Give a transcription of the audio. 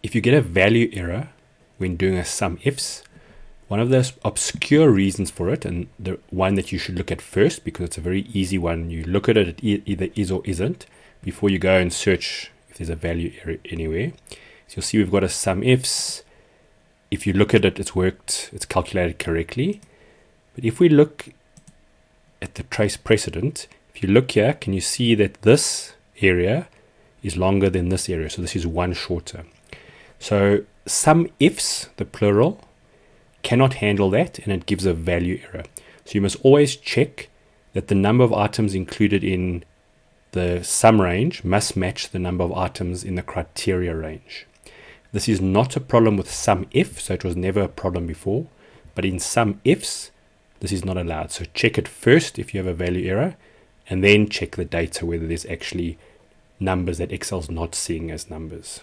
if you get a value error when doing a SUMIFS, one of those obscure reasons for it, and the one that you should look at first because it's a very easy one, you look at it, it either is or isn't, before you go and search if there's a value error anywhere. So you'll see we've got a SUMIFS. If you look at it, it's worked, it's calculated correctly. But if we look at the trace precedent, if you look here, can you see that this area is longer than this area? So this is one shorter. So SUMIFS, the plural, cannot handle that, and it gives a value error. So you must always check that the number of items included in the sum range must match the number of items in the criteria range. This is not a problem with SUMIF, so it was never a problem before, but in SUMIFS, this is not allowed. So check it first if you have a value error, and then check the data whether there's actually numbers that Excel's not seeing as numbers.